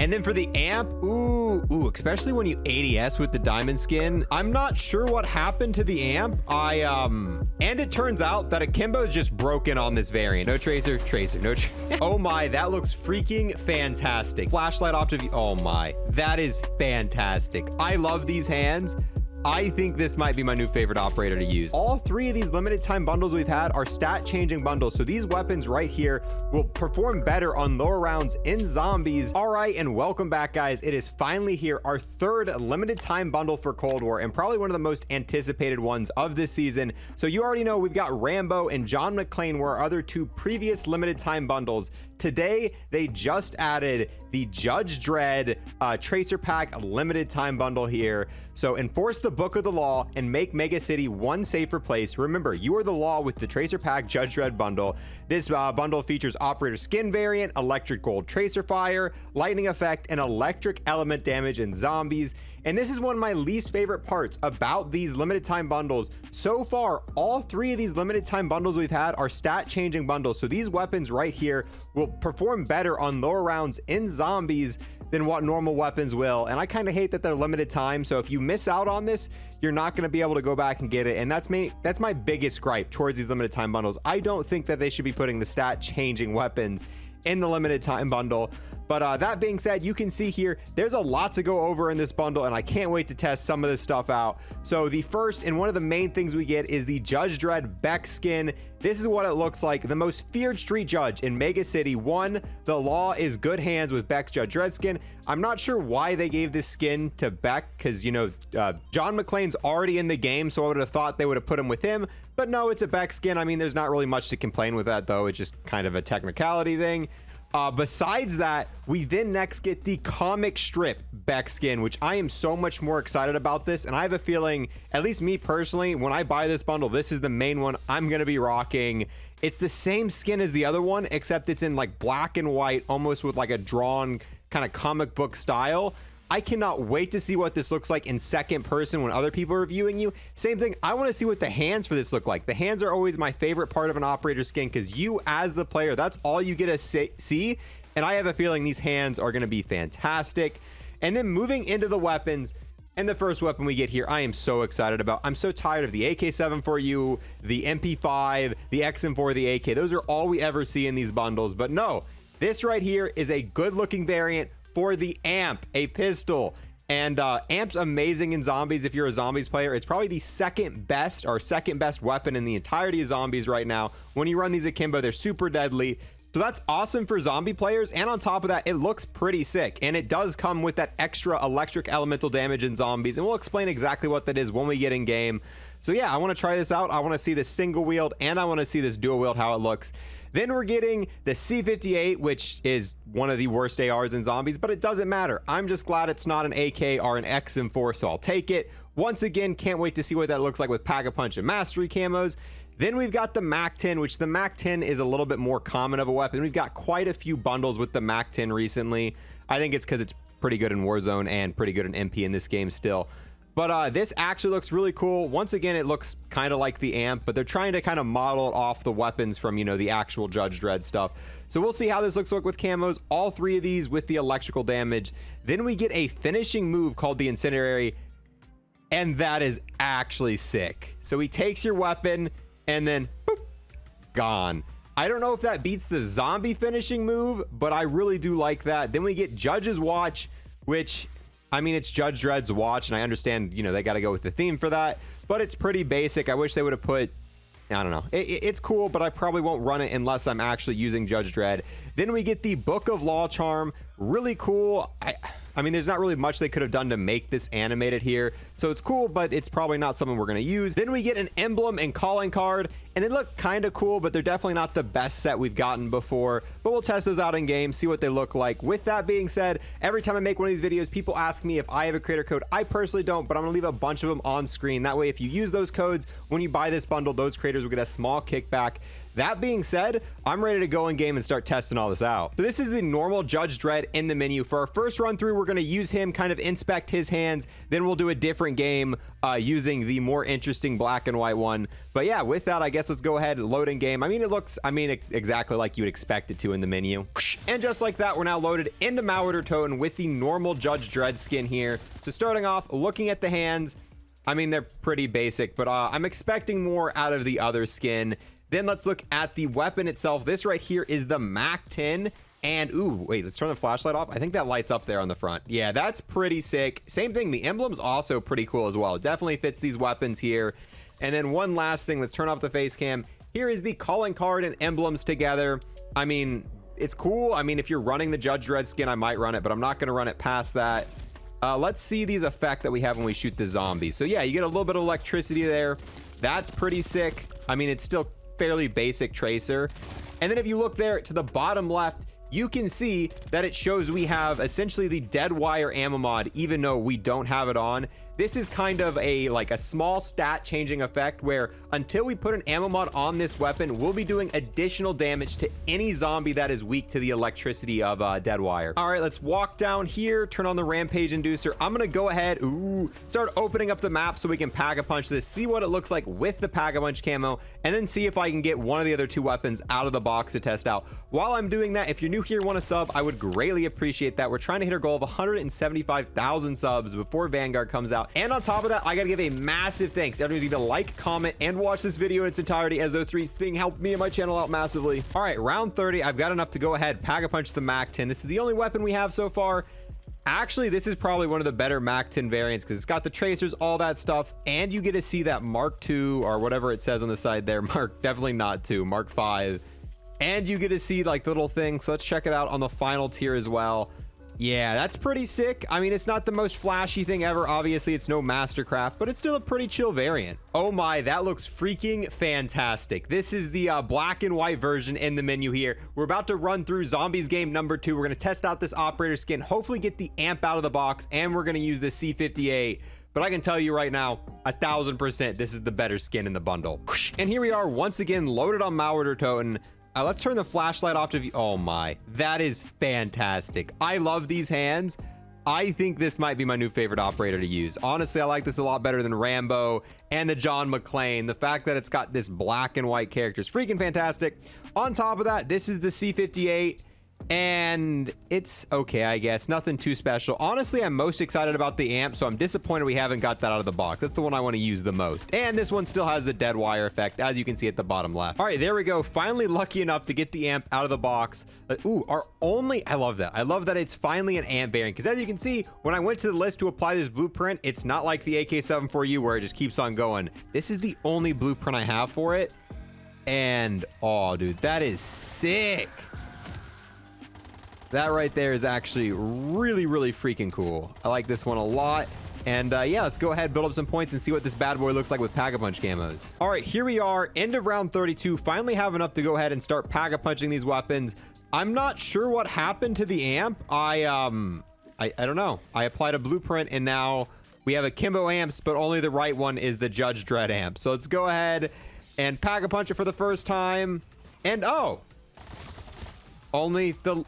And then for the amp, ooh, especially when you ADS with the diamond skin, I'm not sure what happened to the amp. And it turns out that akimbo is just broken on this variant. No tracer, no oh my, that looks freaking fantastic. Flashlight optic, oh my, that is fantastic. I love these hands. I think this might be my new favorite operator to use. All three of these limited time bundles we've had are stat changing bundles. So these weapons right here will perform better on lower rounds in zombies. All right, and welcome back, guys. It is finally here, our third limited time bundle for Cold War, and probably one of the most anticipated ones of this season. So you already know we've got Rambo and John McClane were our other two previous limited time bundles. Today, they just added the Judge Dredd Tracer Pack limited time bundle here. So enforce the book of the law and make Mega City one safer place. Remember, you are the law with the Tracer Pack Judge Dredd bundle. This bundle features operator skin variant, electric gold tracer fire, lightning effect, and electric element damage in zombies. And this is one of my least favorite parts about these limited time bundles. So far, all three of these limited time bundles we've had are stat changing bundles. So these weapons right here will perform better on lower rounds in zombies than what normal weapons will. And I kind of hate that they're limited time. So if you miss out on this, you're not going to be able to go back and get it. And that's my biggest gripe towards these limited time bundles. I don't think that they should be putting the stat changing weapons in the limited time bundle. But that being said, you can see here there's a lot to go over in this bundle, and I can't wait to test some of this stuff out. So the first and one of the main things we get is the Judge Dredd Beck skin. This is what it looks like. The most feared street judge in Mega City 1. The law is good hands with Beck's Judge Dredd skin. I'm not sure why they gave this skin to Beck, because, you know, John McClane's already in the game, so I would have thought they would have put him with him. But no, it's a Beck skin. I mean, there's not really much to complain with that, though. It's just kind of a technicality thing. Besides that, we then next get the comic strip Beck skin, which I am so much more excited about this. And I have a feeling, at least me personally, when I buy this bundle, this is the main one I'm going to be rocking. It's the same skin as the other one, except it's in like black and white, almost with like a drawn kind of comic book style. I cannot wait to see what this looks like in second person when other people are reviewing you. Same thing, I want to see what the hands for this look like. The hands are always my favorite part of an operator skin, because you as the player, that's all you get to see. And I have a feeling these hands are going to be fantastic. And then moving into the weapons, and the first weapon we get here, I am so excited about. I'm so tired of the AK-7 the MP5, the XM4, the AK. Those are all we ever see in these bundles. But no, this right here is a good looking variant for the amp, a pistol. And amp's amazing in zombies. If you're a zombies player, it's probably the second best weapon in the entirety of zombies right now. When you run these akimbo, they're super deadly. So that's awesome for zombie players. And on top of that, it looks pretty sick. And it does come with that extra electric elemental damage in zombies. And we'll explain exactly what that is when we get in game. So yeah, I want to try this out. I want to see this single wield, and I want to see this dual wield, how it looks. Then we're getting the C58, which is one of the worst ARs in zombies, but it doesn't matter. I'm just glad it's not an AK or an XM4, so I'll take it. Once again, can't wait to see what that looks like with Pack-a-Punch and Mastery camos. Then we've got the MAC-10, which the MAC-10 is a little bit more common of a weapon. We've got quite a few bundles with the MAC-10 recently. I think it's because it's pretty good in Warzone and pretty good in MP in this game still. But this actually looks really cool. Once again, it looks kind of like the amp, but they're trying to kind of model it off the weapons from, you know, the actual Judge Dredd stuff. So we'll see how this looks like with camos. All three of these with the electrical damage. Then we get a finishing move called the Incendiary, and that is actually sick. So he takes your weapon and then boop, gone. I don't know if that beats the zombie finishing move, but I really do like that. Then we get Judge's Watch, which, I mean, it's Judge Dredd's watch, and I understand, you know, they got to go with the theme for that, but it's pretty basic. I wish they would have put, I don't know. It's cool, but I probably won't run it unless I'm actually using Judge Dredd. Then we get the Book of Law charm. Really cool. I mean, there's not really much they could have done to make this animated here, so it's cool, but it's probably not something we're going to use. Then we get an emblem and calling card, and they look kind of cool, but they're definitely not the best set we've gotten before, but we'll test those out in game, see what they look like. With that being said, every time I make one of these videos, people ask me if I have a creator code. I personally don't, but I'm gonna leave a bunch of them on screen. That way, if you use those codes when you buy this bundle, those creators will get a small kickback. That being said, I'm ready to go in game and start testing all this out. So this is the normal Judge Dredd in the menu. For our first run through, we're going to use him, kind of inspect his hands. Then we'll do a different game using the more interesting black and white one. But yeah, with that, I guess let's go ahead and load in game. I mean, it looks, exactly like you would expect it to in the menu. And just like that, we're now loaded into Mauer Toten with the normal Judge Dredd skin here. So starting off, looking at the hands, I mean, they're pretty basic, but I'm expecting more out of the other skin. Then let's look at the weapon itself. This right here is the MAC-10. And, ooh, wait, let's turn the flashlight off. I think that lights up there on the front. Yeah, that's pretty sick. Same thing, the emblem's also pretty cool as well. It definitely fits these weapons here. And then one last thing, let's turn off the face cam. Here is the calling card and emblems together. I mean, it's cool. I mean, if you're running the Judge Dredd skin, I might run it, but I'm not going to run it past that. Let's see these effects that we have when we shoot the zombies. So yeah, you get a little bit of electricity there. That's pretty sick. I mean, it's still fairly basic tracer. And then if you look there to the bottom left, you can see that it shows we have essentially the dead wire ammo mod, even though we don't have it on. This is kind of a small stat changing effect where until we put an ammo mod on this weapon, we'll be doing additional damage to any zombie that is weak to the electricity of dead wire. All right, let's walk down here, turn on the rampage inducer. I'm gonna go ahead, start opening up the map so we can pack-a-punch this, see what it looks like with the pack-a-punch camo, and then see if I can get one of the other two weapons out of the box to test out. While I'm doing that, if you're new here and want to sub, I would greatly appreciate that. We're trying to hit our goal of 175,000 subs before Vanguard comes out. And on top of that, I gotta give a massive thanks to everyone who's gonna like, comment, and watch this video in its entirety, as O3's thing helped me and my channel out massively. All right, round 30, I've got enough to go ahead, pack-a-punch the MAC-10. This is the only weapon we have so far. Actually, this is probably one of the better MAC-10 variants because it's got the tracers, all that stuff, and you get to see that Mark II or whatever it says on the side there. Definitely not 2, Mark 5. And you get to see like the little thing. So let's check it out on the final tier as well. Yeah, that's pretty sick. I mean, it's not the most flashy thing ever. Obviously, it's no Mastercraft, but it's still a pretty chill variant. Oh my, that looks freaking fantastic. This is the black and white version in the menu here. We're about to run through Zombies game number 2. We're going to test out this operator skin, hopefully get the amp out of the box, and we're going to use the C58. But I can tell you right now, 1000%, this is the better skin in the bundle. And here we are once again, loaded on Mauer Toten. Let's turn the flashlight off to view. Oh my, that is fantastic. I love these hands. I think this might be my new favorite operator to use. Honestly, I like this a lot better than Rambo and the John McClane. The fact that it's got this black and white character is freaking fantastic. On top of that, this is the C58. And it's okay, I guess. Nothing too special. Honestly, I'm most excited about the amp, so I'm disappointed we haven't got that out of the box. That's the one I want to use the most. And this one still has the dead wire effect, as you can see at the bottom left. All right, there we go. Finally lucky enough to get the amp out of the box. I love that. I love that it's finally an amp variant, because as you can see, when I went to the list to apply this blueprint, it's not like the AK-74U where it just keeps on going. This is the only blueprint I have for it. And, oh, dude, that is sick. That right there is actually really, really freaking cool. I like this one a lot. And yeah, let's go ahead, build up some points and see what this bad boy looks like with pack-a-punch camos. All right, here we are, end of round 32. Finally have enough to go ahead and start pack-a-punching these weapons. I'm not sure what happened to the amp. I don't know. I applied a blueprint and now we have akimbo amps, but only the right one is the Judge Dredd amp. So let's go ahead and pack-a-punch it for the first time. And only the...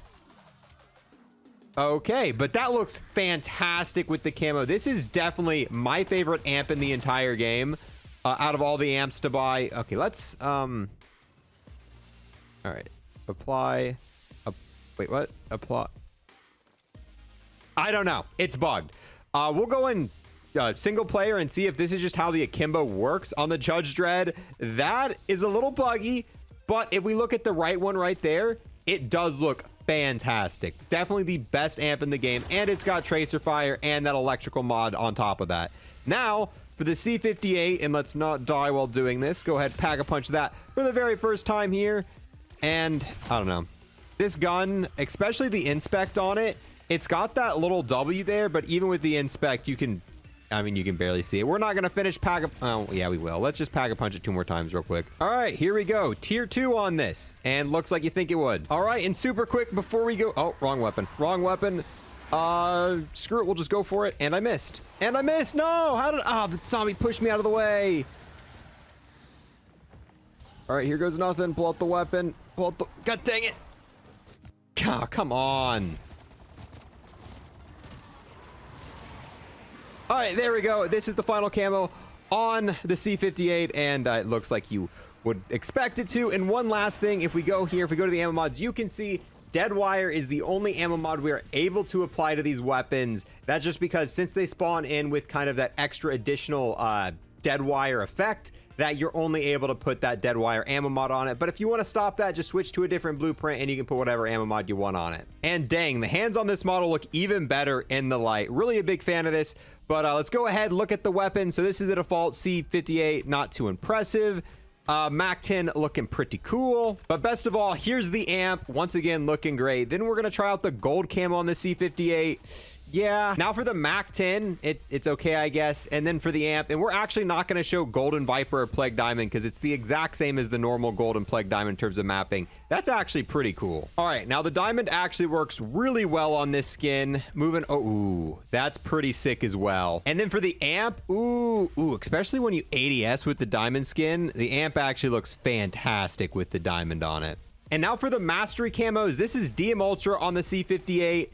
Okay, but that looks fantastic with the camo. This is definitely my favorite amp in the entire game out of all the amps to buy. Okay, let's all right, apply. Wait, what? Apply. I don't know. It's bugged. We'll go in single player and see if this is just how the akimbo works on the Judge Dredd. That is a little buggy, but if we look at the right one right there, it does look fantastic. Definitely the best amp in the game, and it's got tracer fire and that electrical mod on top of that. Now for the C58, and let's not die while doing this, go ahead, pack-a-punch that for the very first time here. And I don't know, this gun, especially the inspect on it, it's got that little W there, but even with the inspect, you can barely see it. We're not gonna finish oh yeah, we will. Let's just pack-a-punch it 2 more times real quick. All right, here we go, tier 2 on this, and looks like you think it would. All right, and super quick before we go, oh, wrong weapon. Screw it, we'll just go for it. And I missed. No, how did, the zombie pushed me out of the way. All right, here goes nothing. Pull out the weapon. Pull out the... God dang it. God, come on. All right, there we go. This is the final camo on the C58, and it looks like you would expect it to. And one last thing, if we go here, if we go to the ammo mods, you can see dead wire is the only ammo mod we are able to apply to these weapons. That's just because since they spawn in with kind of that extra additional dead wire effect, that you're only able to put that dead wire ammo mod on it. But if you want to stop that, just switch to a different blueprint and you can put whatever ammo mod you want on it. And dang, the hands on this model look even better in the light. Really a big fan of this. But let's go ahead, look at the weapon. So this is the default C58, not too impressive. MAC-10 looking pretty cool. But best of all, here's the amp. Once again, looking great. Then we're going to try out the gold camo on the C58. Yeah. Now for the MAC-10, it's okay, I guess. And then for the amp, and we're actually not going to show Golden Viper or Plague Diamond because it's the exact same as the normal Golden Plague Diamond in terms of mapping. That's actually pretty cool. All right, now the diamond actually works really well on this skin. Moving, oh, ooh, that's pretty sick as well. And then for the amp, ooh, especially when you ADS with the diamond skin, the amp actually looks fantastic with the diamond on it. And now for the mastery camos, this is DM Ultra on the C58.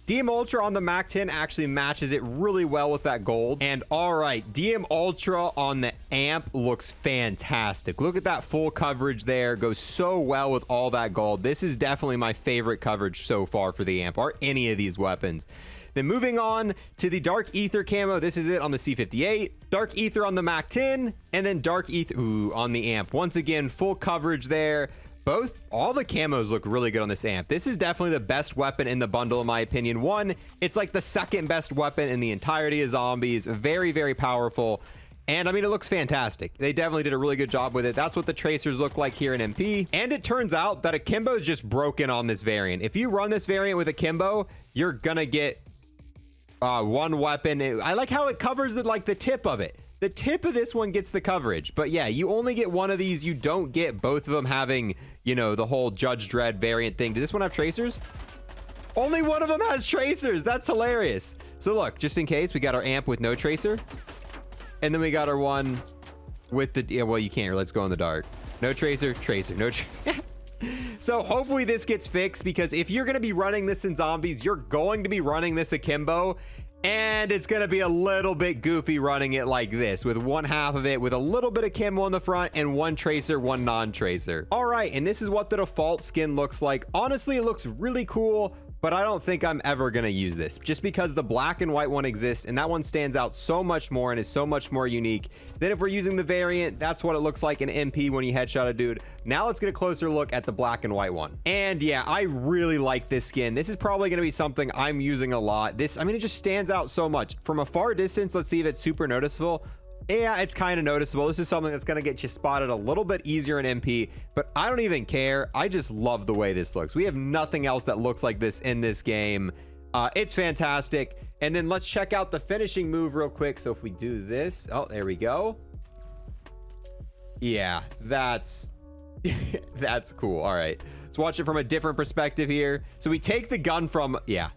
DM Ultra on the MAC-10 actually matches it really well with that gold. And all right, DM Ultra on the amp looks fantastic. Look at that full coverage there. Goes so well with all that gold. This is definitely my favorite coverage so far for the amp or any of these weapons. Then moving on to the Dark Aether camo. This is it on the C58. Dark Aether on the MAC-10. And then Dark Aether on the amp. Once again, full coverage there. All the camos look really good on this amp. This is definitely the best weapon in the bundle, in my opinion. One, it's like the second best weapon in the entirety of zombies. Very, very powerful. And I mean, it looks fantastic. They definitely did a really good job with it. That's what the tracers look like here in MP. And it turns out that akimbo is just broken on this variant. If you run this variant with akimbo, you're gonna get one weapon. I like how it covers the tip of it. The tip of this one gets the coverage, but yeah, you only get one of these. You don't get both of them having, you know, the whole Judge Dredd variant thing. Does this one have tracers? Only one of them has tracers. That's hilarious. So look, just in case, we got our amp with no tracer, and then we got our one with the, yeah, well, you can't. Let's go in the dark. No tracer, tracer, no tracer. So hopefully this gets fixed, because if you're going to be running this in zombies, you're going to be running this akimbo. And it's going to be a little bit goofy running it like this, with one half of it with a little bit of camo on the front and one tracer, one non-tracer. All right, and this is what the default skin looks like. Honestly, it looks really cool, but I don't think I'm ever going to use this, just because the black and white one exists, and that one stands out so much more and is so much more unique. Then if we're using the variant, that's what it looks like in MP when you headshot a dude. Now let's get a closer look at the black and white one. And yeah, I really like this skin. This is probably going to be something I'm using a lot. I mean, it just stands out so much. From a far distance, let's see if it's super noticeable. Yeah, it's kind of noticeable. This is something that's going to get you spotted a little bit easier in MP, but I don't even care. I just love the way this looks. We have nothing else that looks like this in this game. It's fantastic. And then let's check out the finishing move real quick. So if we do this, oh, there we go. Yeah, that's that's cool. All right, let's watch it from a different perspective here. So we take the gun from, yeah,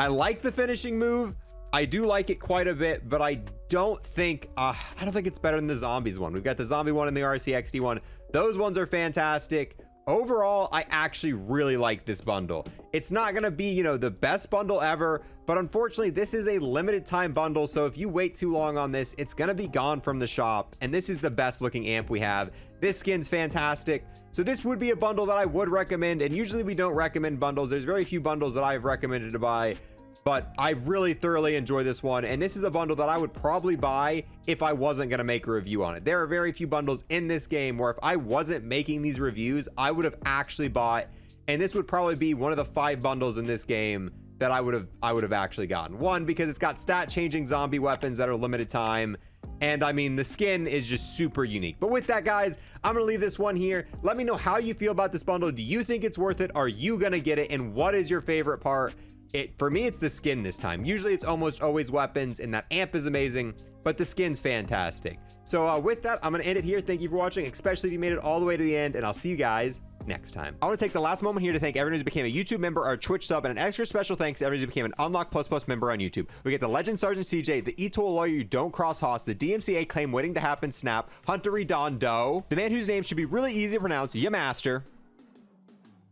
I like the finishing move. I do like it quite a bit, but I don't think it's better than the zombies one. We've got the zombie one and the RCXD one. Those ones are fantastic. Overall, I actually really like this bundle. It's not going to be, you know, the best bundle ever, but unfortunately, this is a limited time bundle. So if you wait too long on this, it's going to be gone from the shop. And this is the best looking amp we have. This skin's fantastic. So this would be a bundle that I would recommend. And usually we don't recommend bundles. There's very few bundles that I've recommended to buy, but I really thoroughly enjoy this one. And this is a bundle that I would probably buy if I wasn't going to make a review on it. There are very few bundles in this game where if I wasn't making these reviews, I would have actually bought. And this would probably be one of the 5 bundles in this game that I would have actually gotten. One, because it's got stat changing zombie weapons that are limited time. And I mean, the skin is just super unique. But with that, guys, I'm going to leave this one here. Let me know how you feel about this bundle. Do you think it's worth it? Are you going to get it? And what is your favorite part? For me, it's the skin this time. Usually it's almost always weapons, and that amp is amazing, but the skin's fantastic. So with that, I'm going to end it here. Thank you for watching, especially if you made it all the way to the end, and I'll see you guys next time. I want to take the last moment here to thank everyone who became a YouTube member or a Twitch sub, and an extra special thanks to everyone who became an Unlock Plus Plus member on YouTube. We get the Legend Sergeant CJ, the eTool Lawyer You Don't Cross Hoss, the DMCA Claim Waiting to Happen Snap, Huntery Don Doe, the man whose name should be really easy to pronounce, Yamaster,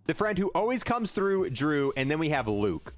the friend who always comes through, Drew, and then we have Luke.